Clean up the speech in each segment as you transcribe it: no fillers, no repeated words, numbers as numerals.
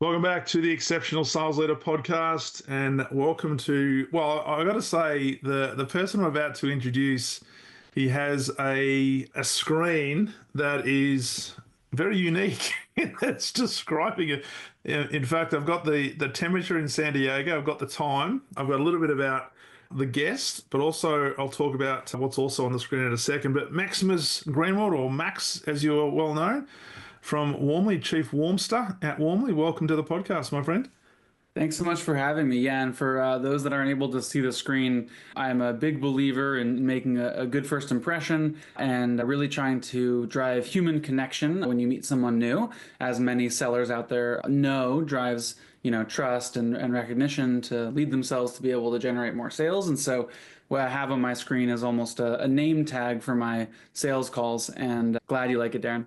Welcome back to the Exceptional Sales Leader podcast, and welcome to. Well, I got to say, the person I'm about to introduce, he has a screen that is very unique. It's describing it. In fact, I've got the temperature in San Diego. I've got the time. I've got a little bit about the guest, but also I'll talk about what's also on the screen in a second. But Maximus Greenwald, or Max, as you are well known, from Warmly, Chief Warmster at Warmly. Welcome to the podcast, my friend. Thanks so much for having me. Yeah, and for those that aren't able to see the screen, I'm a big believer in making a good first impression and really trying to drive human connection when you meet someone new, as many sellers out there know drives trust and recognition to lead themselves to be able to generate more sales. And so what I have on my screen is almost a name tag for my sales calls, and glad you like it, Darren.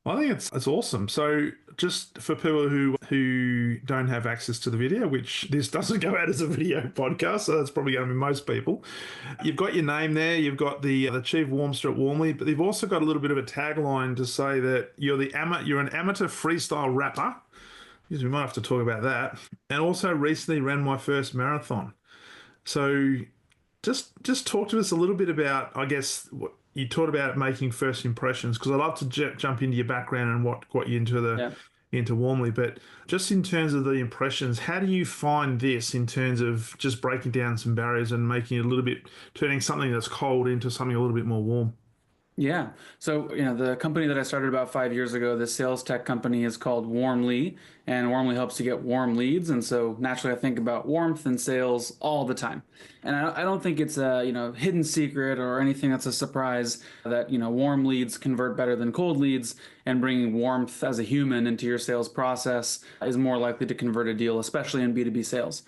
I think it's awesome. So, just for people who don't have access to the video, which this doesn't go out as a video podcast, so that's probably going to be most people. You've got your name there. You've got the Chief Warmster at Warmly, but you've also got a little bit of a tagline to say that you're an amateur freestyle rapper. Because we might have to talk about that. And also recently ran my first marathon. So just talk to us a little bit about, I guess, what you talked about making first impressions, because I love to jump into your background and what got you Yeah. into Warmly. But just in terms of the impressions, how do you find this in terms of just breaking down some barriers and making it a little bit, turning something that's cold into something a little bit more warm? Yeah. So, the company that I started about 5 years ago, the sales tech company, is called Warmly, and Warmly helps you get warm leads. And so naturally, I think about warmth and sales all the time. And I don't think it's a, hidden secret or anything that's a surprise that, warm leads convert better than cold leads, and bringing warmth as a human into your sales process is more likely to convert a deal, especially in B2B sales.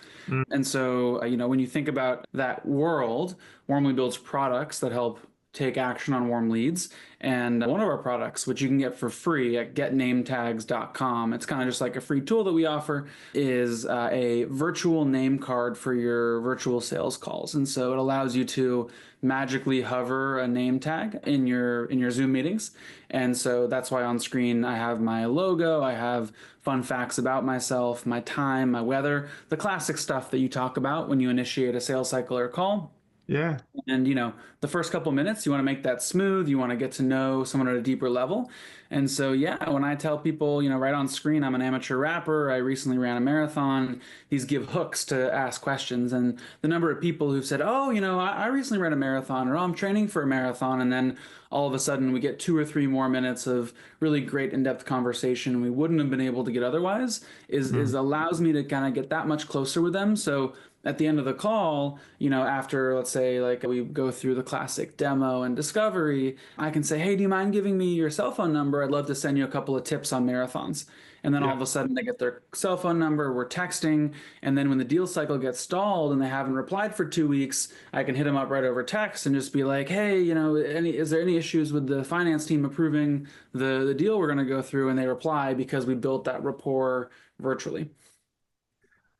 And so, when you think about that world, Warmly builds products that help take action on warm leads. And one of our products, which you can get for free at getnametags.com, it's kind of just like a free tool that we offer, is a virtual name card for your virtual sales calls. And so it allows you to magically hover a name tag in your Zoom meetings. And so that's why on screen I have my logo, I have fun facts about myself, my time, my weather, the classic stuff that you talk about when you initiate a sales cycle or call. Yeah. And the first couple minutes, you want to make that smooth. You want to get to know someone at a deeper level. And so, yeah, when I tell people, right on screen, I'm an amateur rapper. I recently ran a marathon. These give hooks to ask questions. And the number of people who've said, oh, I recently ran a marathon, or oh, I'm training for a marathon. And then all of a sudden we get 2 or 3 more minutes of really great in-depth conversation we wouldn't have been able to get otherwise is allows me to kind of get that much closer with them. So at the end of the call, after, let's say, like we go through the classic demo and discovery, I can say, hey, do you mind giving me your cell phone number? I'd love to send you a couple of tips on marathons. And then all Yeah. of a sudden they get their cell phone number, we're texting. And then when the deal cycle gets stalled and they haven't replied for 2 weeks, I can hit them up right over text and just be like, hey, is there any issues with the finance team approving the deal we're going to go through? And they reply because we built that rapport virtually.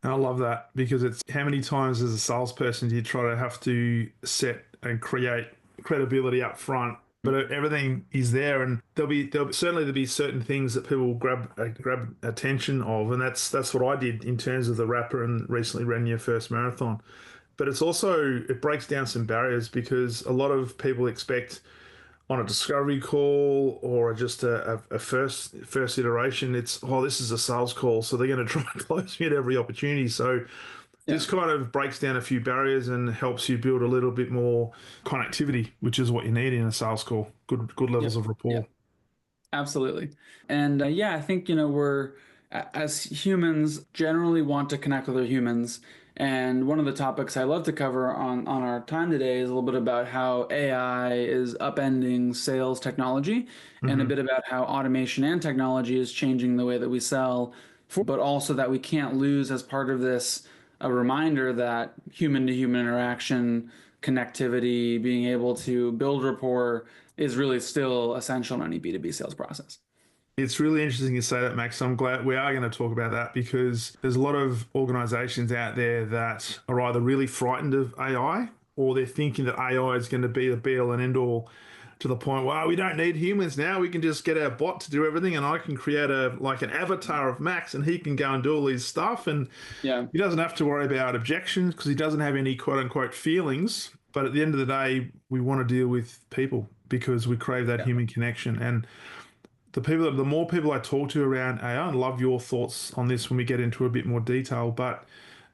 And I love that because it's how many times as a salesperson do you try to have to set and create credibility up front, but everything is there, and there'll be certain things that people will grab attention of, and that's what I did in terms of the rapper and recently ran your first marathon. But it breaks down some barriers because a lot of people expect on a discovery call or just a first iteration, it's, oh, this is a sales call, so they're going to try and close me at every opportunity. So this Yeah. kind of breaks down a few barriers and helps you build a little bit more connectivity, which is what you need in a sales call. Good levels Yep. of rapport. Yep. Absolutely. And yeah, I think, as humans generally want to connect with other humans. And one of the topics I love to cover on our time today is a little bit about how AI is upending sales technology, and a Hmm. bit about how automation and technology is changing the way that we sell, but also that we can't lose as part of this a reminder that human to human interaction, connectivity, being able to build rapport is really still essential in any B2B sales process. It's really interesting you say that, Max. I'm glad we are going to talk about that because there's a lot of organizations out there that are either really frightened of AI or they're thinking that AI is going to be the be all and end all. to the point where we don't need humans now. We can just get our bot to do everything, and I can create a like an avatar of Max, and he can go and do all his stuff, and Yeah. he doesn't have to worry about objections because he doesn't have any quote unquote feelings. But at the end of the day, we want to deal with people because we crave that human connection. And the more people I talk to around AI, I love your thoughts on this when we get into a bit more detail, but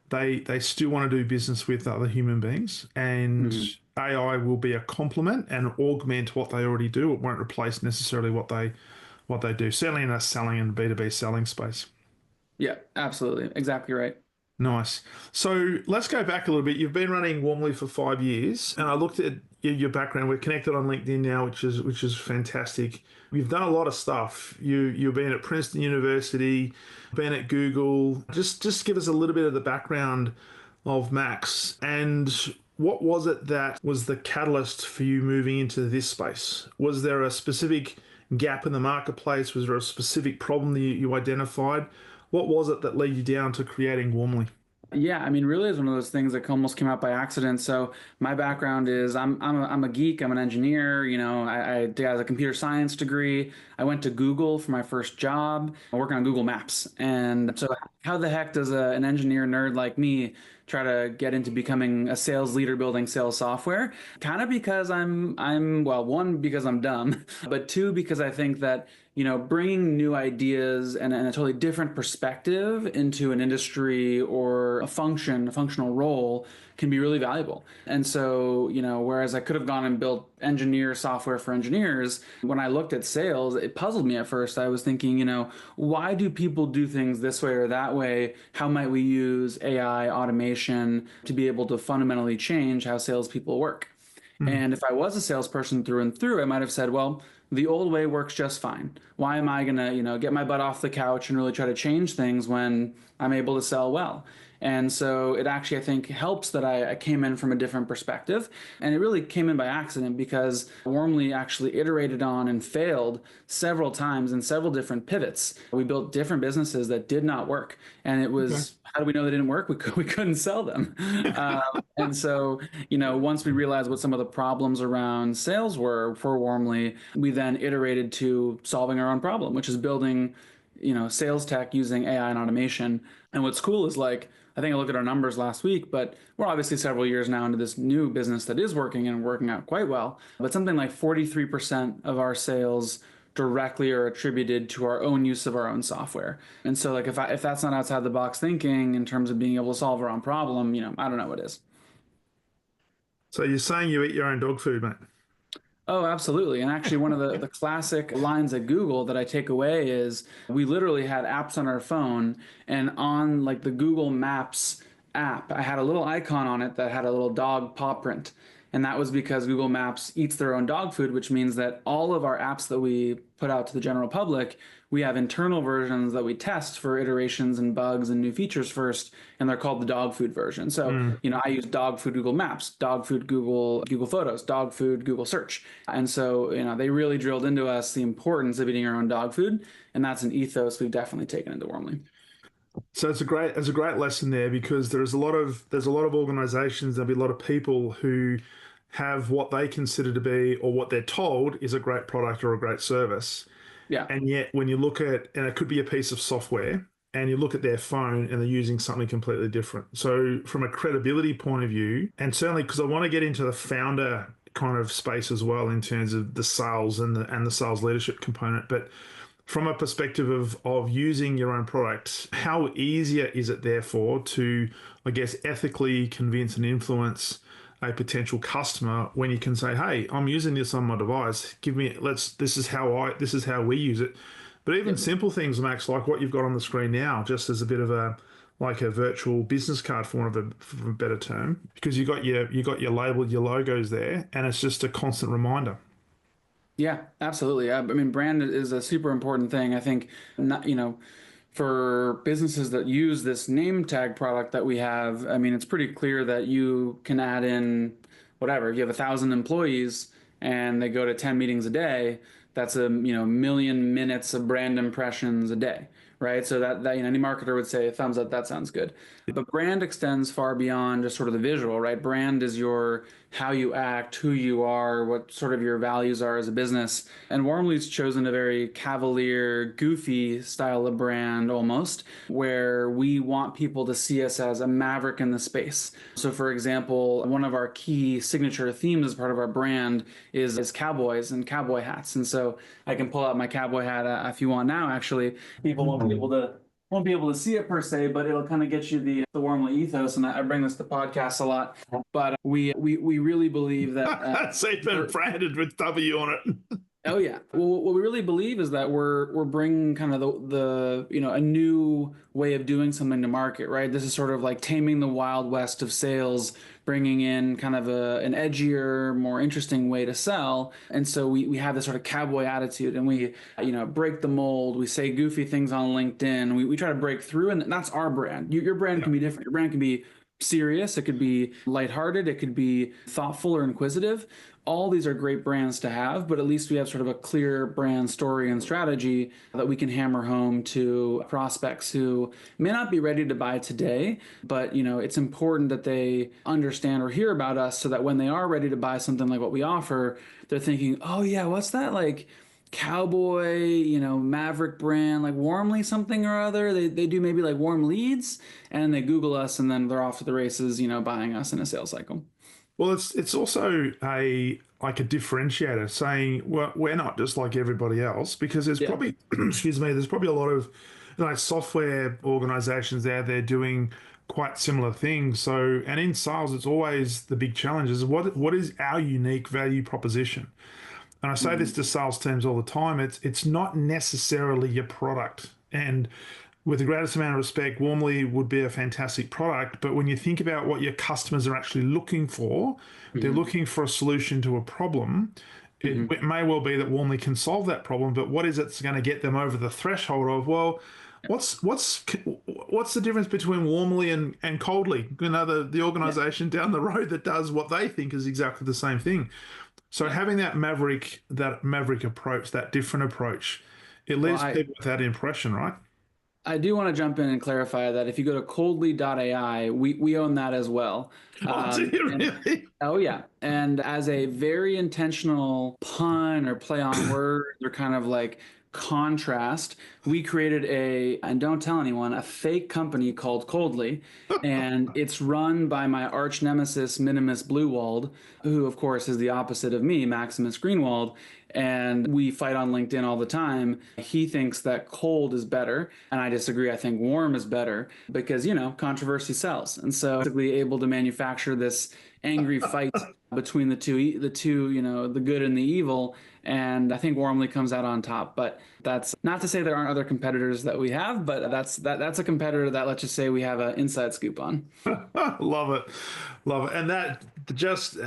they still want to do business with other human beings, and Mhm. AI will be a complement and augment what they already do. It won't replace necessarily what they do. Certainly in a selling and B2B selling space. Yeah, absolutely. Exactly right. Nice. So let's go back a little bit. You've been running Warmly for 5 years, and I looked at your background. We're connected on LinkedIn now, which is fantastic. You've done a lot of stuff. You've been at Princeton University, been at Google. Just give us a little bit of the background of Max, and what was it that was the catalyst for you moving into this space? Was there a specific gap in the marketplace? Was there a specific problem that you identified? What was it that led you down to creating Warmly? Yeah, I mean, really is one of those things that almost came out by accident. So my background is I'm a geek. I'm an engineer. I have a computer science degree. I went to Google for my first job. I'm working on Google Maps. And so how the heck does an engineer nerd like me try to get into becoming a sales leader building sales software? Kind of because I'm well, one, because I'm dumb, but two, because I think that bringing new ideas and a totally different perspective into an industry or a functional role can be really valuable. And so, whereas I could have gone and built engineer software for engineers, when I looked at sales, it puzzled me at first. I was thinking, why do people do things this way or that way? How might we use AI automation to be able to fundamentally change how salespeople work? Mm. And if I was a salesperson through and through, I might have said, well, the old way works just fine. Why am I going to, get my butt off the couch and really try to change things when I'm able to sell well? And so it actually, I think, helps that I came in from a different perspective. And it really came in by accident because Warmly actually iterated on and failed several times in several different pivots. We built different businesses that did not work. And it Okay. was, how do we know they didn't work? We couldn't sell them. And so, once we realized what some of the problems around sales were for Warmly, we then iterated to solving our own problem, which is building, sales tech using AI and automation. And what's cool is like, I think I looked at our numbers last week, but we're obviously several years now into this new business that is working and working out quite well. But something like 43% of our sales directly are attributed to our own use of our own software. And so like if that's not outside the box thinking in terms of being able to solve our own problem, I don't know what is. So you're saying you eat your own dog food, mate? Oh, absolutely. And actually, one of the classic lines at Google that I take away is we literally had apps on our phone, and on like the Google Maps app, I had a little icon on it that had a little dog paw print. And that was because Google Maps eats their own dog food, which means that all of our apps that we put out to the general public, we have internal versions that we test for iterations and bugs and new features first, and they're called the dog food version. So, Mm. I use dog food Google Maps, dog food Google Photos, dog food Google Search. And so, they really drilled into us the importance of eating our own dog food, and that's an ethos we've definitely taken into Warmly. So it's a great lesson there because there's a lot of organizations, there'll be a lot of people who have what they consider to be or what they're told is a great product or a great service. Yeah. And yet when you look at, and it could be a piece of software, and you look at their phone and they're using something completely different. So from a credibility point of view, and certainly because I want to get into the founder kind of space as well in terms of the sales and the sales leadership component, but from a perspective of using your own product, how easier is it therefore to, I guess, ethically convince and influence a potential customer when you can say, "Hey, I'm using this on my device. This is how we use it." But even Yep. simple things, Max, like what you've got on the screen now, just as a bit of a virtual business card for a better term, because you got your label, your logos there, and it's just a constant reminder. Yeah, absolutely. I mean, brand is a super important thing. I think, not, for businesses that use this name tag product that we have, I mean, it's pretty clear that you can add in whatever. If you have 1,000 employees and they go to 10 meetings a day, that's a million minutes of brand impressions a day, right? So that any marketer would say, thumbs up, that sounds good. But brand extends far beyond just sort of the visual, right? Brand is your how you act, who you are, what sort of your values are as a business. And Warmly's chosen a very cavalier, goofy style of brand almost, where we want people to see us as a maverick in the space. So, for example, one of our key signature themes as part of our brand is cowboys and cowboy hats. And so I can pull out my cowboy hat if you want now, actually. People won't be able to see it per se, but it'll kind of get you the Warmly ethos. And I bring this to podcasts a lot, but we really believe that It's even branded with W on it. oh yeah. Well, what we really believe is that we're bringing kind of the a new way of doing something to market, right? This is sort of like taming the wild west of sales, bringing in kind of an edgier, more interesting way to sell. And so we have this sort of cowboy attitude, and we break the mold. We say goofy things on LinkedIn. We try to break through, and that's our brand. Your brand can be different. Your brand can be serious, it could be lighthearted, it could be thoughtful or inquisitive. All these are great brands to have, but at least we have sort of a clear brand story and strategy that we can hammer home to prospects who may not be ready to buy today, but it's important that they understand or hear about us so that when they are ready to buy something like what we offer, they're thinking, "Oh yeah, what's that like cowboy, maverick brand, like Warmly something or other?" They do maybe like warm leads, and they Google us, and then they're off to the races, buying us in a sales cycle. Well, it's also a differentiator, saying, well, we're not just like everybody else, because there's probably excuse me, there's probably a lot of software organizations out there doing quite similar things. So, and in sales, it's always the big challenge is what is our unique value proposition? And I say this to sales teams all the time. It's not necessarily your product. And with the greatest amount of respect, Warmly would be a fantastic product. But when you think about what your customers are actually looking for, they're looking for a solution to a problem. It may well be that Warmly can solve that problem, but what is it that's going to get them over the threshold of, well, what's the difference between Warmly and Coldly? The organization down the road that does what they think is exactly the same thing. So having that maverick approach, that different approach, it leaves people with that impression, right? I do want to jump in and clarify that if you go to coldly.ai, we own that as well. Do you really? Oh yeah. And as a very intentional pun or play on words or kind of like contrast, we created and don't tell anyone, a fake company called Coldly. And it's run by my arch nemesis, Minimus Bluewald, who of course is the opposite of me, Maximus Greenwald. And we fight on LinkedIn all the time. He thinks that cold is better, and I disagree. I think warm is better because, controversy sells. And so basically able to manufacture this angry fight between the two, the good and the evil. And I think Warmly comes out on top. But that's not to say there aren't other competitors that we have, but that's a competitor that, let's just say, we have an inside scoop on. Love it. And that just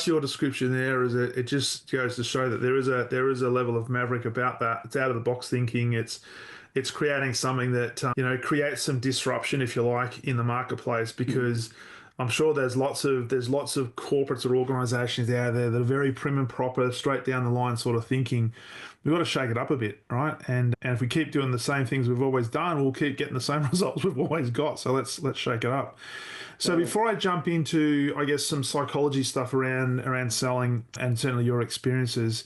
your description there it just goes to show that there is a level of maverick about that. It's out of the box thinking. It's creating something that creates some disruption, if you like, in the marketplace, because I'm sure there's lots of corporates or organizations out there that are very prim and proper, straight down the line sort of thinking. We've got to shake it up a bit, right? And if we keep doing the same things we've always done, we'll keep getting the same results we've always got. So let's shake it up. So before I jump into, I guess, some psychology stuff around selling and certainly your experiences,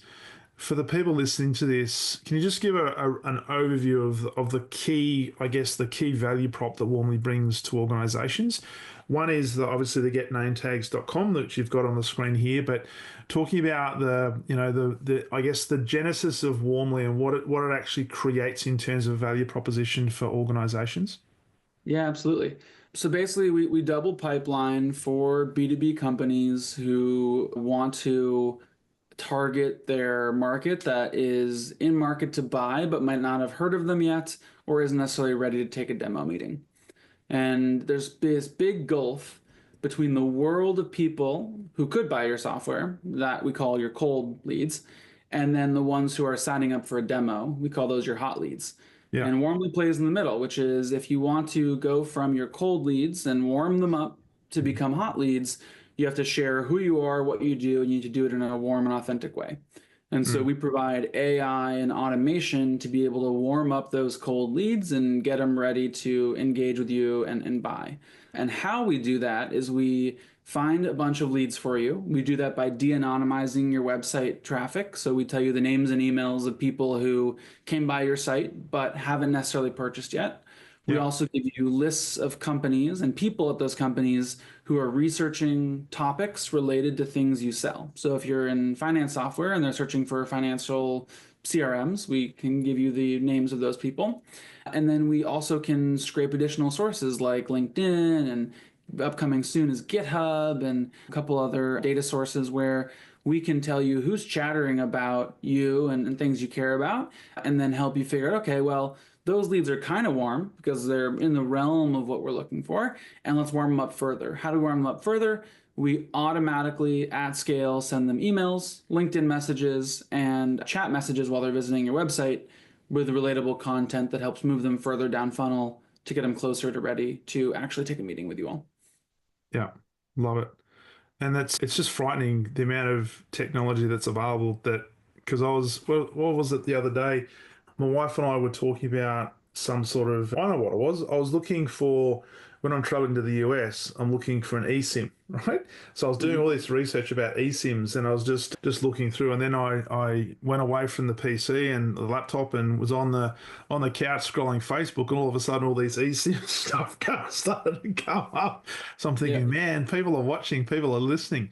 for the people listening to this, can you just give an overview of the key, I guess, the key value prop that Warmly brings to organizations? One is obviously the getnametags.com, which you've got on the screen here, but talking about the I guess the genesis of Warmly and what it actually creates in terms of value proposition for organizations. Yeah, absolutely. So basically, we double pipeline for B2B companies who want to target their market that is in market to buy, but might not have heard of them yet, or isn't necessarily ready to take a demo meeting. And there's this big gulf between the world of people who could buy your software, that we call your cold leads, and then the ones who are signing up for a demo. We call those your hot leads. Yeah. And Warmly plays in the middle, which is if you want to go from your cold leads and warm them up to become hot leads, you have to share who you are, what you do, and you need to do it in a warm and authentic way. And so we provide AI and automation to be able to warm up those cold leads and get them ready to engage with you and buy. And how we do that is we find a bunch of leads for you. We do that by de-anonymizing your website traffic. So we tell you the names and emails of people who came by your site but haven't necessarily purchased yet. We Yeah. also give you lists of companies and people at those companies who are researching topics related to things you sell. So if you're in finance software and they're searching for financial CRMs, we can give you the names of those people. And then we also can scrape additional sources like LinkedIn, and upcoming soon is GitHub, and a couple other data sources where we can tell you who's chattering about you and things you care about, and then help you figure out, okay, well, those leads are kind of warm because they're in the realm of what we're looking for, and let's warm them up further. How do we warm them up further? We automatically at scale send them emails, LinkedIn messages, and chat messages while they're visiting your website with relatable content that helps move them further down funnel to get them closer to ready to actually take a meeting with you all. Yeah. Love it. And it's just frightening the amount of technology that's available that because what was it the other day? My wife and I were talking about some sort of, I don't know what it was. I was looking for, when I'm traveling to the US, I'm looking for an eSIM, right? So I was doing all this research about eSIMs and I was just looking through, and then I went away from the PC and the laptop and was on the couch scrolling Facebook, and all of a sudden all these eSIM stuff started to come up. So I'm Yeah. thinking, man, people are watching, people are listening.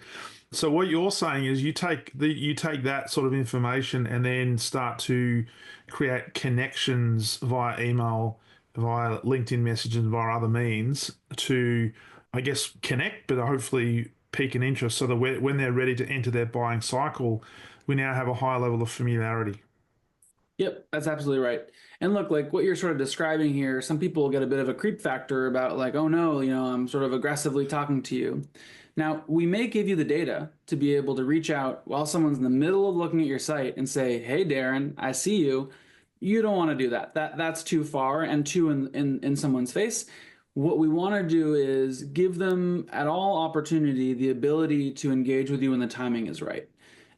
So what you're saying is you take that sort of information and then start to create connections via email, via LinkedIn messages, via other means to, I guess, connect, but hopefully pique an interest so that when they're ready to enter their buying cycle, we now have a high level of familiarity. Yep, that's absolutely right. And look, like what you're sort of describing here, some people get a bit of a creep factor about like, oh no, I'm sort of aggressively talking to you. Now, we may give you the data to be able to reach out while someone's in the middle of looking at your site and say, "Hey, Darren, I see you." You don't want to do that. That's too far and too in someone's face. What we want to do is give them at all opportunity the ability to engage with you when the timing is right.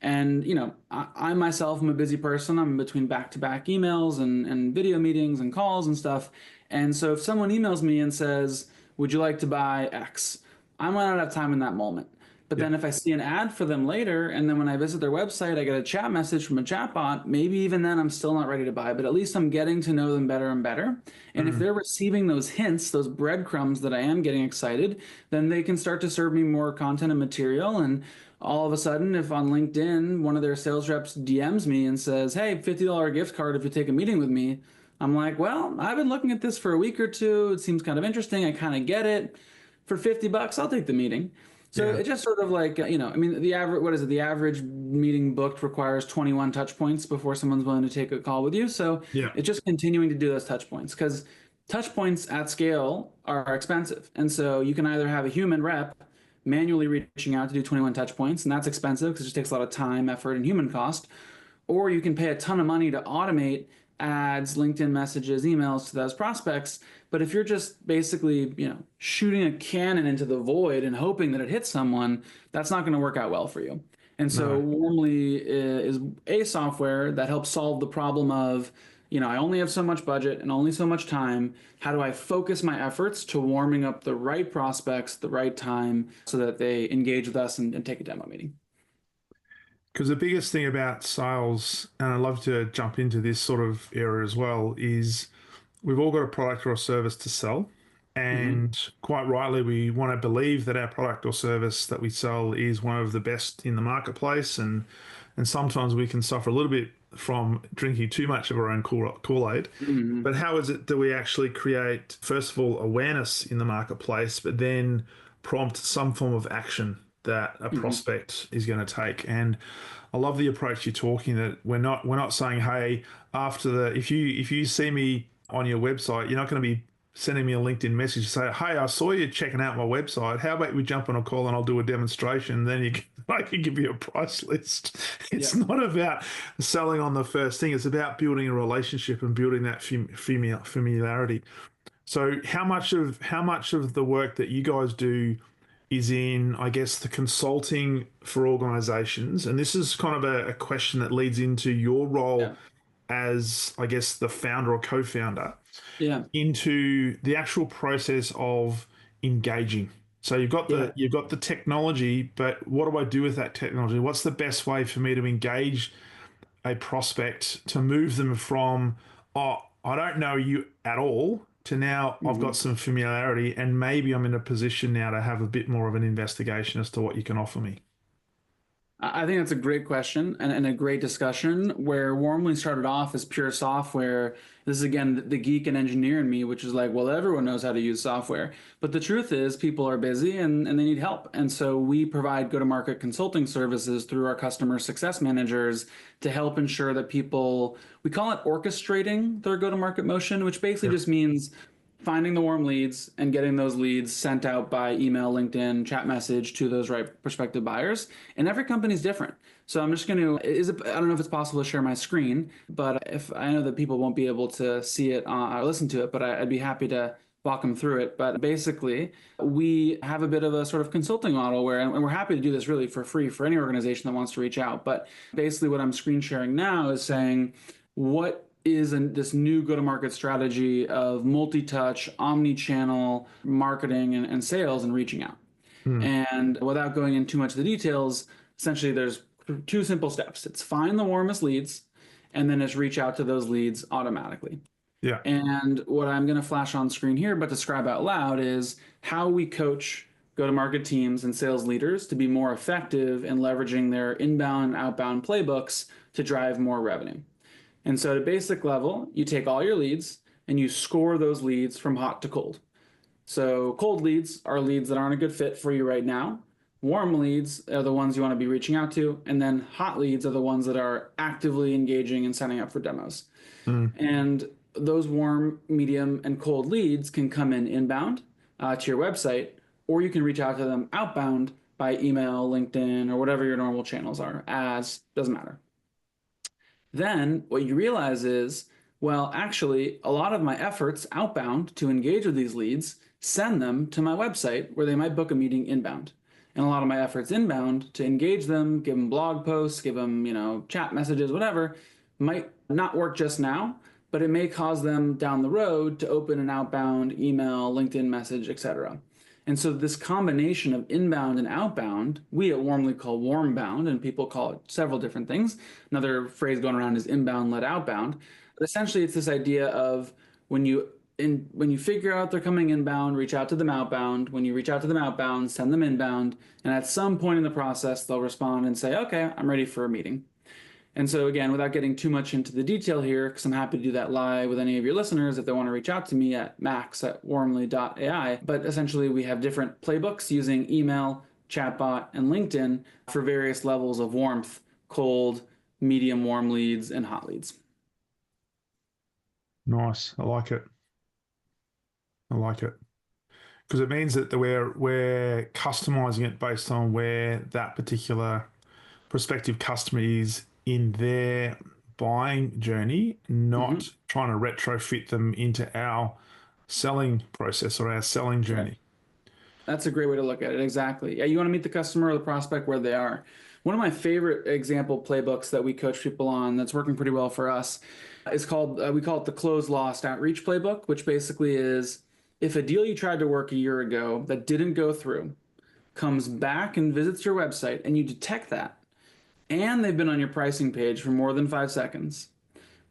And I myself am a busy person. I'm between back-to-back emails and video meetings and calls and stuff. And so if someone emails me and says, "Would you like to buy X?" I might not have time in that moment. But Yeah. then if I see an ad for them later, and then when I visit their website, I get a chat message from a chatbot, maybe even then I'm still not ready to buy, but at least I'm getting to know them better and better. And if Mm. they're receiving those hints, those breadcrumbs that I am getting excited, then they can start to serve me more content and material. And all of a sudden, if on LinkedIn, one of their sales reps DMs me and says, "Hey, $50 gift card if you take a meeting with me," I'm like, well, I've been looking at this for a week or two. It seems kind of interesting. I kind of get it. For $50, I'll take the meeting. So Yeah. it just sort of like, I mean, the average, what is it? The average meeting booked requires 21 touch points before someone's willing to take a call with you. So Yeah. it's just continuing to do those touch points because touch points at scale are expensive. And so you can either have a human rep manually reaching out to do 21 touch points, and that's expensive because it just takes a lot of time, effort, and human cost, or you can pay a ton of money to automate ads, LinkedIn messages, emails to those prospects. But if you're just basically, shooting a cannon into the void and hoping that it hits someone, that's not going to work out well for you. And so No. Warmly is a software that helps solve the problem of, I only have so much budget and only so much time. How do I focus my efforts to warming up the right prospects, the right time, so that they engage with us and take a demo meeting? Because the biggest thing about sales, and I'd love to jump into this sort of area as well, is we've all got a product or a service to sell. Hmm. And quite rightly, we want to believe that our product or service that we sell is one of the best in the marketplace. And sometimes we can suffer a little bit from drinking too much of our own Kool-Aid. Hmm. But how is it that we actually create, first of all, awareness in the marketplace, but then prompt some form of action that a Hmm. prospect is going to take? And I love the approach you're talking that we're not saying, hey, after the if you see me on your website, you're not going to be sending me a LinkedIn message to say, hey, I saw you checking out my website. How about we jump on a call and I'll do a demonstration? Then I can give you a price list. It's Yeah. not about selling on the first thing. It's about building a relationship and building that familiarity. So how much of the work that you guys do is in, I guess, the consulting for organizations? And this is kind of a question that leads into your Yeah. role as, I guess, the founder or co-founder Yeah. into the actual process of engaging. So Yeah. you've got the technology, but what do I do with that technology? What's the best way for me to engage a prospect to move them from, oh, I don't know you at all, to now I've got Mhm. some familiarity and maybe I'm in a position now to have a bit more of an investigation as to what you can offer me. I think that's a great question and a great discussion. Where Warmly started off as pure software. This is again the geek and engineer in me, which is like, well, everyone knows how to use software. But the truth is, people are busy and they need help. And so we provide go to market consulting services through our customer success managers to help ensure that people, we call it orchestrating their go to market motion, which basically Yeah. just means finding the warm leads and getting those leads sent out by email, LinkedIn, chat message to those right prospective buyers. And every company is different. So I'm just going to, I don't know if it's possible to share my screen, but if I know that people won't be able to see it or listen to it, but I'd be happy to walk them through it. But basically, we have a bit of a sort of consulting model where, and we're happy to do this really for free for any organization that wants to reach out. But basically, what I'm screen sharing now is saying, what is this new go-to-market strategy of multi-touch, omni-channel marketing and sales and reaching out. Mm. And without going into too much of the details, essentially there's two simple steps. It's find the warmest leads, and then it's reach out to those leads automatically. Yeah. And what I'm going to flash on screen here, but describe out loud, is how we coach go-to-market teams and sales leaders to be more effective in leveraging their inbound and outbound playbooks to drive more revenue. And so at a basic level, you take all your leads and you score those leads from hot to cold. So cold leads are leads that aren't a good fit for you right now. Warm leads are the ones you want to be reaching out to. And then hot leads are the ones that are actively engaging and signing up for demos. Mm. And those warm, medium, and cold leads can come in inbound to your website, or you can reach out to them outbound by email, LinkedIn, or whatever your normal channels are. Ads, doesn't matter. Then what you realize is, well, actually, a lot of my efforts outbound to engage with these leads send them to my website where they might book a meeting inbound. And a lot of my efforts inbound to engage them, give them blog posts, give them, chat messages, whatever, might not work just now, but it may cause them down the road to open an outbound email, LinkedIn message, etc. And so this combination of inbound and outbound, we at Warmly call warmbound, and people call it several different things. Another phrase going around is inbound led outbound. But essentially, it's this idea of when you figure out they're coming inbound, reach out to them outbound. When you reach out to them outbound, send them inbound, and at some point in the process, they'll respond and say, "Okay, I'm ready for a meeting." And so again, without getting too much into the detail here, because I'm happy to do that live with any of your listeners if they want to reach out to me at max@warmly.ai. But essentially, we have different playbooks using email, chatbot, and LinkedIn for various levels of warmth, cold, medium warm leads, and hot leads. Nice. I like it. I like it. Because it means that we're customizing it based on where that particular prospective customer is in their buying journey, Mm-hmm. not trying to retrofit them into our selling process or our selling That's right. journey. That's a great way to look at it. Exactly. Yeah, you want to meet the customer or the prospect where they are. One of my favorite example playbooks that we coach people on that's working pretty well for us is called, we call it the close lost outreach playbook, which basically is if a deal you tried to work a year ago that didn't go through comes back and visits your website and you detect that, and they've been on your pricing page for more than 5 seconds,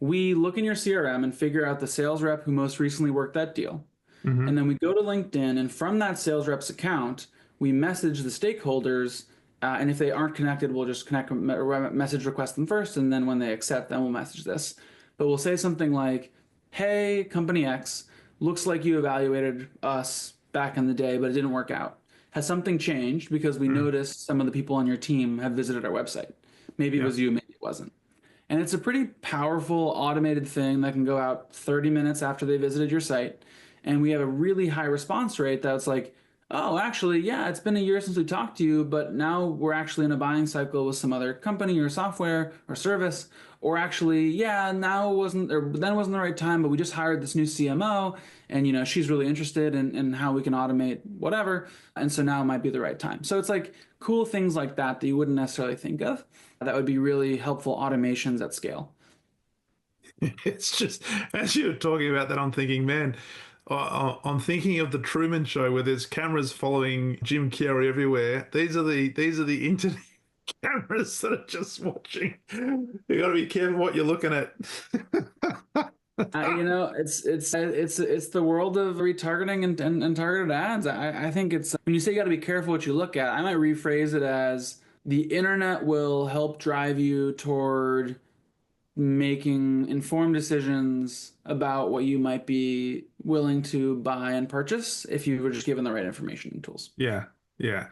we look in your CRM and figure out the sales rep who most recently worked that deal. Mm-hmm. And then we go to LinkedIn, and from that sales rep's account, we message the stakeholders. And if they aren't connected, we'll just message request them first. And then when they accept, then we'll message this. But we'll say something like, "Hey, Company X, looks like you evaluated us back in the day, but it didn't work out. Has something changed? Because we Mm. noticed some of the people on your team have visited our website. Maybe it Yeah. was you, maybe it wasn't." And it's a pretty powerful automated thing that can go out 30 minutes after they visited your site. And we have a really high response rate that's like, "Oh, actually, yeah, it's been a year since we talked to you, but now we're actually in a buying cycle with some other company or software or service." Or actually, yeah, now wasn't, or then wasn't the right time, but we just hired this new CMO and, she's really interested in how we can automate whatever. And so now might be the right time. So it's like cool things like that that you wouldn't necessarily think of that would be really helpful automations at scale. It's just, as you were talking about that, I'm thinking, man, I'm thinking of the Truman Show where there's cameras following Jim Carrey everywhere. These are the internet cameras that are just watching. You got to be careful what you're looking at. It's the world of retargeting and targeted ads. I think it's when you say you got to be careful what you look at. I might rephrase it as the internet will help drive you toward making informed decisions about what you might be willing to buy and purchase if you were just given the right information and tools. Yeah, yeah.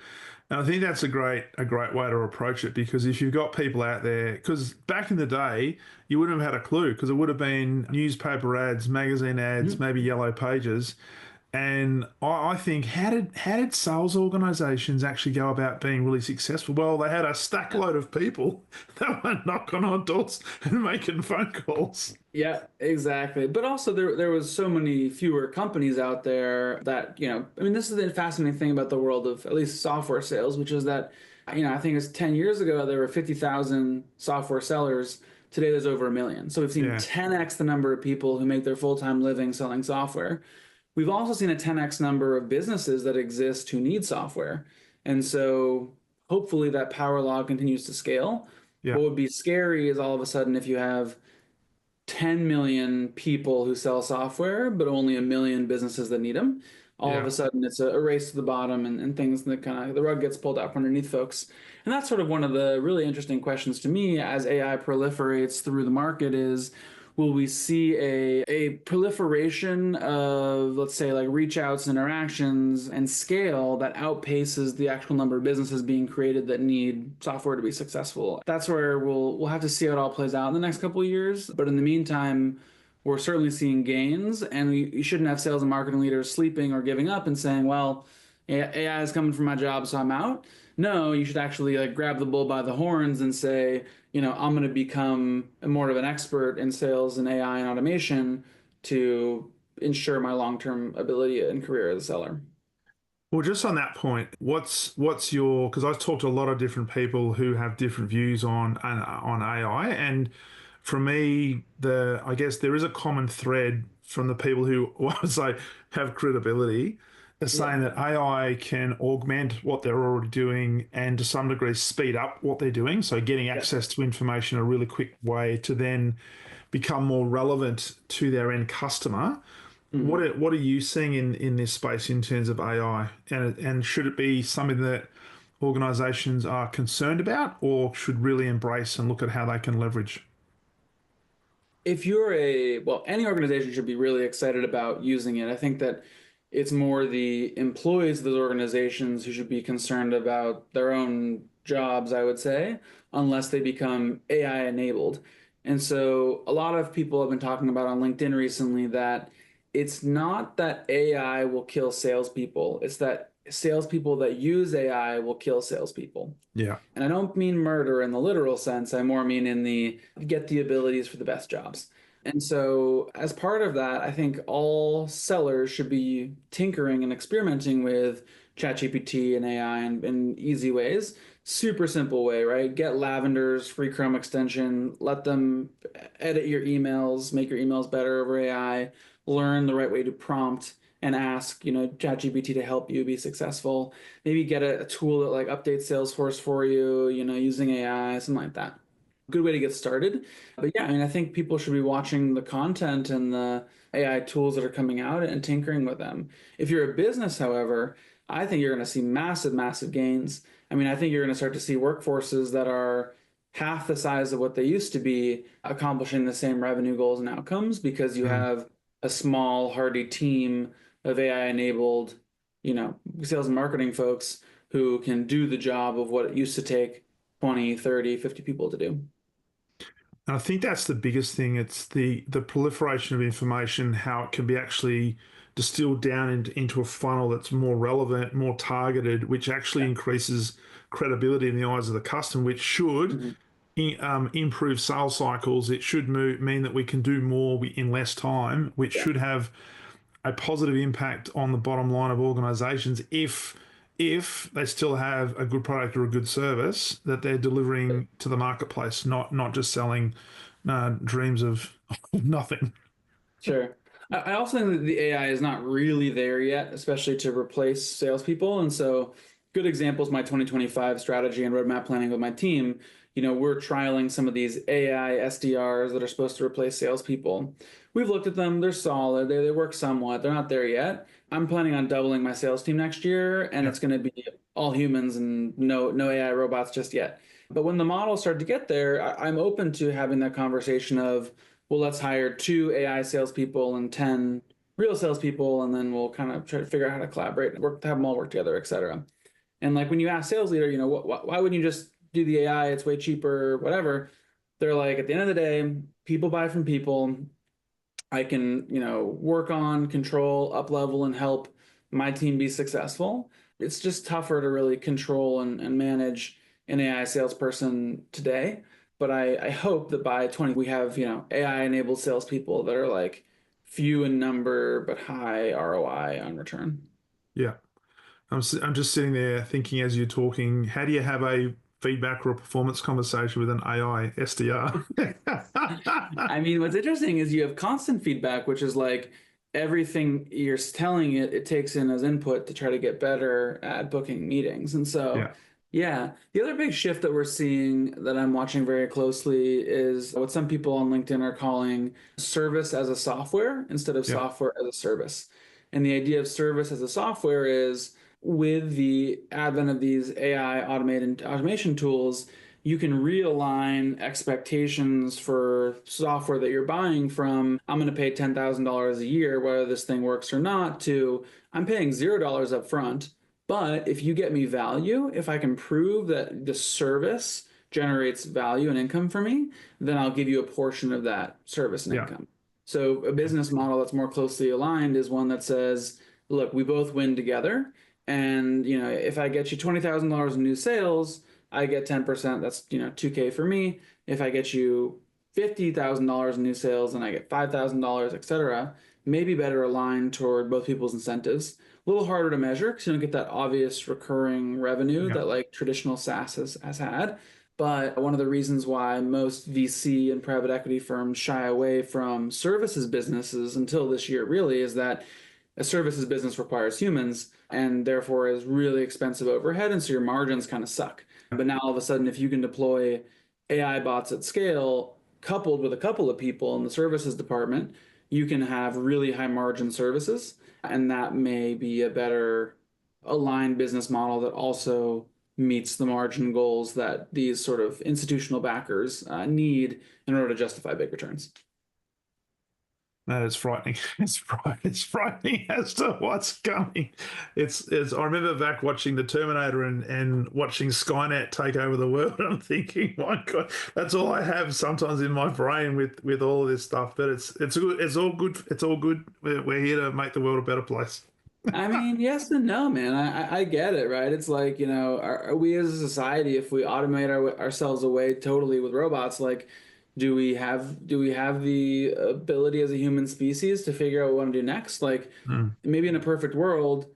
And I think that's a great way to approach it because if you've got people out there, because back in the day, you wouldn't have had a clue because it would have been newspaper ads, magazine ads, Mhm. maybe yellow pages. And I think how did sales organizations actually go about being really successful? Well, they had a stack load of people that were knocking on doors and making phone calls. Yeah, exactly. But also there was so many fewer companies out there that, I mean, this is the fascinating thing about the world of at least software sales, which is that, I think it's 10 years ago there were 50,000 software sellers. Today there's over a million. So we've seen Yeah, 10x the number of people who make their full-time living selling software. We've also seen a 10x number of businesses that exist who need software. And so hopefully that power law continues to scale. yeah, What would be scary is all of a sudden if you have 10 million people who sell software, but only a million businesses that need them. All of yeah. a sudden, it's a race to the bottom and things that kind of the rug gets pulled out from underneath folks. And that's sort of one of the really interesting questions to me as AI proliferates through the market is will we see a proliferation of, let's say, like reach outs, interactions, and scale that outpaces the actual number of businesses being created that need software to be successful? That's where we'll have to see how it all plays out in the next couple of years. But in the meantime, we're certainly seeing gains, and we shouldn't have sales and marketing leaders sleeping or giving up and saying, well, AI is coming for my job, so I'm out. No, you should actually like grab the bull by the horns and say, I'm going to become more of an expert in sales and AI and automation to ensure my long-term ability and career as a seller. Well, just on that point, what's your? Because I've talked to a lot of different people who have different views on AI, and for me, I guess there is a common thread from the people who I would say have credibility, are Yeah. saying that AI can augment what they're already doing and to some degree speed up what they're doing. So getting Yeah. access to information a really quick way to then become more relevant to their end customer. What Mhm. are you seeing in this space in terms of AI, and should it be something that organisations are concerned about, or should really embrace and look at how they can leverage? If you're any organization should be really excited about using it. I think that it's more the employees of those organizations who should be concerned about their own jobs, I would say, unless they become AI enabled. And so a lot of people have been talking about on LinkedIn recently that it's not that AI will kill salespeople, it's that salespeople that use AI will kill salespeople. Yeah, And I don't mean murder in the literal sense. I more mean in the get the abilities for the best jobs. And so, as part of that, I think all sellers should be tinkering and experimenting with ChatGPT and AI in easy ways. Super simple way, right? Get Lavender's free Chrome extension, let them edit your emails, make your emails better over AI, learn the right way to prompt and ask, ChatGPT to help you be successful. Maybe get a tool that like updates Salesforce for you, using AI, something like that. Good way to get started. But yeah, I mean, I think people should be watching the content and the AI tools that are coming out and tinkering with them. If you're a business, however, I think you're going to see massive, massive gains. I mean, I think you're going to start to see workforces that are half the size of what they used to be accomplishing the same revenue goals and outcomes because you mm. have a small, hardy team of AI enabled, sales and marketing folks who can do the job of what it used to take 20, 30, 50 people to do. And I think that's the biggest thing. It's the proliferation of information, how it can be actually distilled down into a funnel that's more relevant, more targeted, which actually Yeah. increases credibility in the eyes of the customer, which should Mhm. improve sales cycles. It should mean that we can do more in less time, which Yeah, should have a positive impact on the bottom line of organizations if they still have a good product or a good service that they're delivering to the marketplace, not just selling dreams of nothing. sure. I also think that the AI is not really there yet, especially to replace salespeople. And so, good examples, my 2025 strategy and roadmap planning with my team. We're trialing some of these AI SDRs that are supposed to replace salespeople. We've looked at them, they're solid, they work somewhat, they're not there yet. I'm planning on doubling my sales team next year, and Yeah. it's going to be all humans and no AI robots just yet. But when the models start to get there, I'm open to having that conversation of, well, let's hire two AI salespeople and 10 real salespeople, and then we'll kind of try to figure out how to collaborate, work, have them all work together, et cetera. And like when you ask sales leader, why wouldn't you just do the AI? It's way cheaper, whatever. They're like, at the end of the day, people buy from people. I can, work on, control, up level, and help my team be successful. It's just tougher to really control and manage an AI salesperson today. But I hope that by 20, we have, AI enabled salespeople that are like few in number, but high ROI on return. Yeah. I'm just sitting there thinking as you're talking, how do you have a feedback or a performance conversation with an AI SDR? I mean, what's interesting is you have constant feedback, which is like everything you're telling it takes in as input to try to get better at booking meetings. And so, Yeah. yeah, the other big shift that we're seeing that I'm watching very closely is what some people on LinkedIn are calling service as a software instead of Yeah. software as a service. And the idea of service as a software is with the advent of these AI automated automation tools, you can realign expectations for software that you're buying from I'm going to pay $10,000 a year whether this thing works or not to I'm paying $0 up front, but if you get me value, if I can prove that the service generates value and income for me, then I'll give you a portion of that service and Yeah. income. So a business model that's more closely aligned is one that says, look, we both win together. And if I get you $20,000 in new sales, I get 10%. That's, 2K for me. If I get you $50,000 in new sales and I get $5,000, et cetera, maybe better aligned toward both people's incentives. A little harder to measure because you don't get that obvious recurring revenue Yeah. that like traditional SaaS has had. But one of the reasons why most VC and private equity firms shy away from services businesses until this year really is that a services business requires humans and therefore is really expensive overhead. And so your margins kind of suck. But now all of a sudden, if you can deploy AI bots at scale, coupled with a couple of people in the services department, you can have really high margin services. And that may be a better aligned business model that also meets the margin goals that these sort of institutional backers need in order to justify big returns. That is frightening. It's frightening as to what's coming. It's. I remember back watching the Terminator and watching Skynet take over the world. I'm thinking, my God, that's all I have sometimes in my brain with all of this stuff. But it's good. It's all good. It's all good. We're here to make the world a better place. I mean, yes and no, man. I get it, right? It's like, are we as a society, if we automate ourselves away totally with robots, like, do we have the ability as a human species to figure out what we want to do next? Like, Mm, maybe in a perfect world,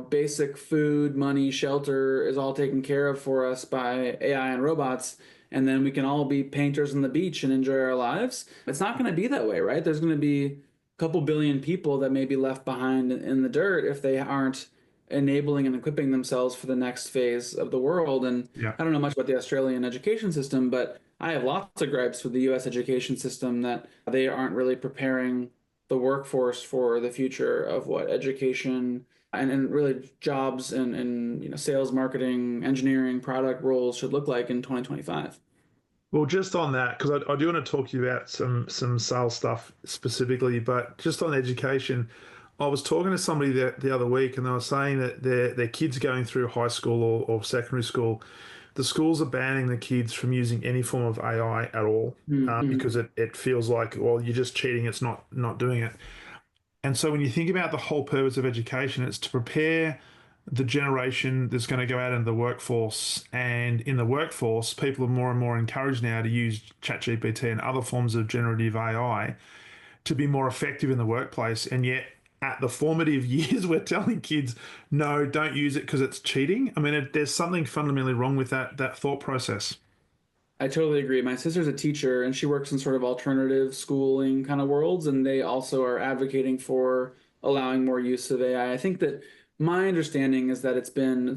basic food, money, shelter is all taken care of for us by AI and robots, and then we can all be painters on the beach and enjoy our lives. It's not going to be that way, right? There's going to be couple billion people that may be left behind in the dirt if they aren't enabling and equipping themselves for the next phase of the world. And yeah. I don't know much about the Australian education system, but I have lots of gripes with the US education system that they aren't really preparing the workforce for the future of what education and really jobs and sales, marketing, engineering, product roles should look like in 2025. Well, just on that, because I do want to talk to you about some sales stuff specifically, but just on education, I was talking to somebody the other week, and they were saying that their kids going through high school or secondary school, the schools are banning the kids from using any form of AI at all Mm-hmm. because it feels like, well, you're just cheating. It's not doing it. And so when you think about the whole purpose of education, it's to prepare the generation that's going to go out into the workforce. And in the workforce, people are more and more encouraged now to use ChatGPT and other forms of generative AI to be more effective in the workplace. And yet, at the formative years, we're telling kids, no, don't use it because it's cheating. I mean, there's something fundamentally wrong with that thought process. I totally agree. My sister's a teacher and she works in sort of alternative schooling kind of worlds, and they also are advocating for allowing more use of AI. I think that my understanding is that it's